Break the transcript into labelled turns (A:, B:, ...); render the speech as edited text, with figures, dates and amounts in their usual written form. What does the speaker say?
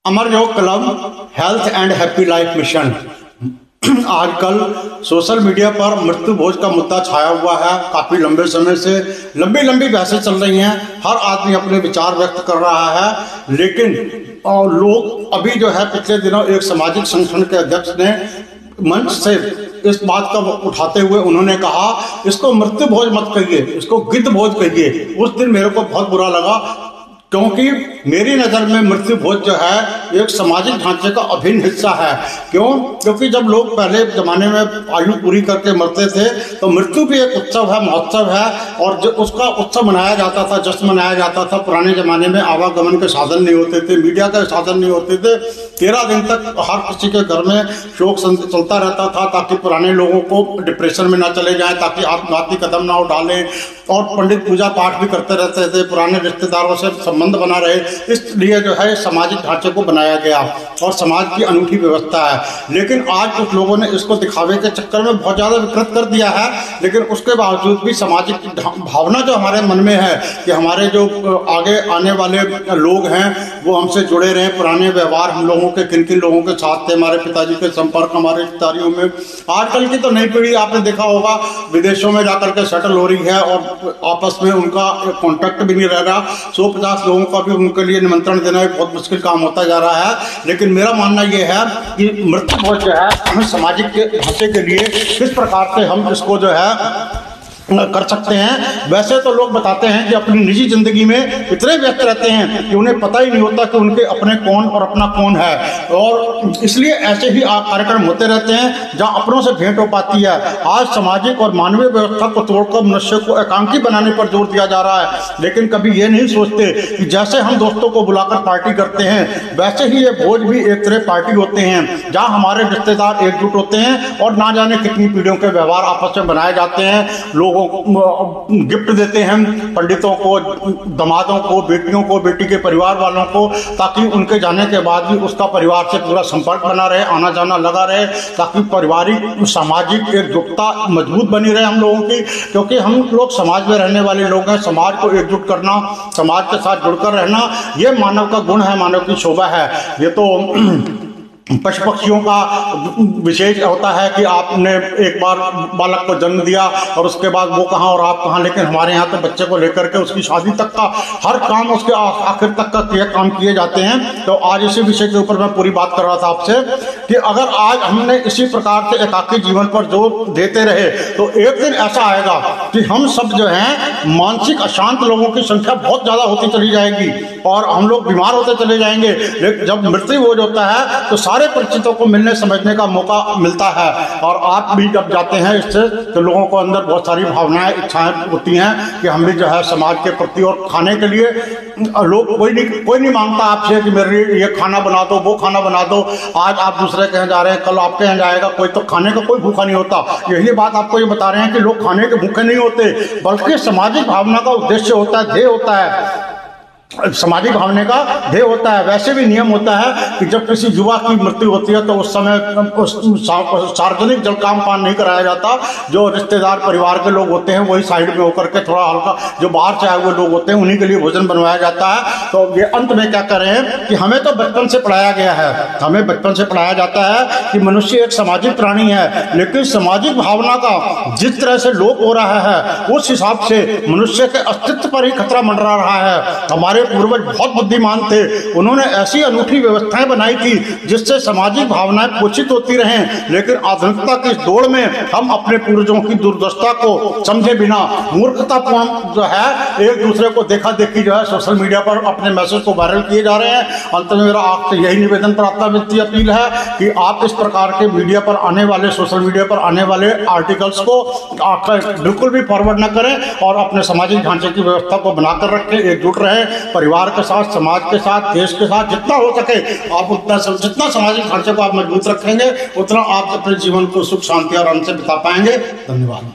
A: अमर योग club health and happy life mission. आजकल social media पर मृत्यु भोज का मुद्दा छाया हुआ है। काफी लंबे समय से लंबी बहसें चल रही हैं। हर आदमी अपने विचार व्यक्त कर रहा है, लेकिन लोग अभी जो है पिछले दिनों एक सामाजिक संगठन के अध्यक्ष ने मंच से इस बात का उठाते हुए उन्होंने कहा, इसको मृत्यु भोज मत कहिए, इसको गिद्ध भोज कहिए। उस दिन मेरे को बहुत बुरा लगा, क्योंकि मेरी नज़र में मृत्यु भोज जो है एक सामाजिक ढांचे का अभिन्न हिस्सा है। क्योंकि जब लोग पहले जमाने में आयु पूरी करके मरते थे तो मृत्यु भी एक उत्सव है, महोत्सव है, और जो उसका उत्सव मनाया जाता था, जश्न मनाया जाता था। पुराने जमाने में आवागमन के साधन नहीं होते थे, मीडिया के साधन नहीं होते थे। 13 दिन तक हर किसी के घर में शोक चलता रहता था, ताकि पुराने लोगों को डिप्रेशन में ना चले जाएं, ताकि आत्मघाती कदम ना उठालें। और पंडित पूजा पाठ भी करते रहते थे, पुराने रिश्तेदारों से संबंध बना रहे। इसलिए जो है सामाजिक ढांचे को बनाया गया और समाज की अनूठी व्यवस्था है। लेकिन आज कुछ लोगों ने इसको दिखावे के चक्कर में बहुत ज़्यादा विकृत कर दिया है। लेकिन उसके बावजूद भी सामाजिक भावना जो हमारे मन में है कि हमारे जो आगे आने वाले लोग हैं वो हमसे जुड़े रहे, पुराने व्यवहार हम लोगों के किन किन लोगों के साथ थे, हमारे पिताजी के संपर्क, हमारे रिश्तेदारियों में। आजकल की तो नई पीढ़ी आपने देखा होगा विदेशों में जाकर के सेटल हो रही है और आपस में उनका कॉन्टैक्ट भी नहीं रह रहा। 150 लोगों का भी उनके लिए निमंत्रण देना एक बहुत मुश्किल काम होता जा रहा है। लेकिन मेरा मानना यह है कि मृत्यु भोज जो है हमें सामाजिक के ढांचे के लिए किस प्रकार से हम इसको जो है कर सकते हैं। वैसे तो लोग बताते हैं कि अपनी निजी जिंदगी में इतने व्यस्त रहते हैं कि उन्हें पता ही नहीं होता कि उनके अपने कौन और अपना कौन है, और इसलिए ऐसे ही कार्यक्रम होते रहते हैं जहां अपनों से भेंट हो पाती है। आज सामाजिक और मानवीय व्यवस्था को तोड़कर मनुष्य को एकांकी बनाने पर जोर दिया जा रहा है, लेकिन कभी ये नहीं सोचते कि जैसे हम दोस्तों को बुलाकर पार्टी करते हैं वैसे ही ये भोज भी एक तरह पार्टी होते हैं, जहाँ हमारे रिश्तेदार एकजुट होते हैं और ना जाने कितनी पीढ़ियों के व्यवहार आपस में बनाए जाते हैं। लोग गिफ्ट देते हैं पंडितों को, दमादों को, बेटियों को, बेटी के परिवार वालों को, ताकि उनके जाने के बाद भी उसका परिवार से पूरा संपर्क बना रहे, आना जाना लगा रहे, ताकि पारिवारिक सामाजिक एकजुटता मजबूत बनी रहे हम लोगों की। क्योंकि हम लोग समाज में रहने वाले लोग हैं। समाज को एकजुट करना, समाज के साथ जुड़कर रहना, ये मानव का गुण है, मानव की शोभा है। ये तो पशु पक्षियों का विशेष होता है कि आपने एक बार बालक को जन्म दिया और उसके बाद वो कहाँ और आप कहाँ, लेकिन हमारे यहाँ तो बच्चे को लेकर के उसकी शादी तक का हर काम, उसके आखिर तक का काम किए जाते हैं। तो आज इसी विषय के ऊपर मैं पूरी बात कर रहा था आपसे कि अगर आज हमने इसी प्रकार से एकाकी जीवन पर जोर देते रहे तो एक दिन ऐसा आएगा कि हम सब जो है मानसिक अशांत लोगों की संख्या बहुत ज्यादा होती चली जाएगी और हम लोग बीमार होते चले जाएंगे। लेकिन जब मृत्यु भोज होता है तो सारे परिचितों को मिलने समझने का मौका मिलता है, और आप भी जब जाते हैं इससे तो लोगों को अंदर बहुत सारी भावनाएं, इच्छाएं होती हैं कि हम भी जो है समाज के प्रति, और खाने के लिए लोग कोई नहीं मांगता आपसे कि मेरे लिए ये खाना बना दो, वो खाना बना दो। आज आप दूसरे के यहाँ जा रहे हैं, कल आपके यहाँ जाएगा कोई, तो खाने का कोई भूखा नहीं होता। यही बात आपको ये बता रहे हैं कि लोग खाने के भूखे नहीं होते, बल्कि सामाजिक भावना का उद्देश्य होता है, ध्येय होता है, सामाजिक भावना का ध्येय होता है। वैसे भी नियम होता है कि जब किसी युवा की मृत्यु होती है तो उस समय सार्वजनिक जलकाम पान नहीं कराया जाता। जो रिश्तेदार परिवार के लोग होते हैं वही साइड में होकर के थोड़ा हल्का, जो बाहर से आए हुए लोग होते हैं उन्हीं के लिए भोजन बनवाया जाता है। तो ये अंत में क्या कर रहे हैं कि हमें तो बचपन से पढ़ाया गया है, हमें बचपन से पढ़ाया जाता है कि मनुष्य एक सामाजिक प्राणी है, लेकिन सामाजिक भावना का जिस तरह से लोप हो रहा है उस हिसाब से मनुष्य के अस्तित्व पर ही खतरा मंडरा रहा है। हमारे पूर्वज बहुत बुद्धिमान थे, उन्होंने ऐसी अनूठी व्यवस्थाएं बनाई थी जिससे सामाजिक भावनाएं पोषित होती रहें। लेकिन आधुनिकता की इस दौड़ में हम अपने पूर्वजों की दुर्दशा को समझे बिना मूर्खतापूर्ण जो है एक दूसरे को देखा देखी जो है सोशल मीडिया पर अपने मैसेज को वायरल किए जा रहे हैं। अंत में मेरा आपसे यही निवेदन, प्रार्थना, विनती, अपील है कि आप इस प्रकार के मीडिया पर आने वाले, सोशल मीडिया पर आने वाले आर्टिकल्स को बिल्कुल भी फॉरवर्ड न करें और अपने सामाजिक ढांचे की व्यवस्था को बनाकर रखें, एकजुट रहें, परिवार के साथ, समाज के साथ, देश के साथ जितना हो सके आप उतना, जितना सामाजिक ढांचे को आप मजबूत रखेंगे उतना आप अपने जीवन को सुख, शांति और आनंद से बिता पाएंगे। धन्यवाद।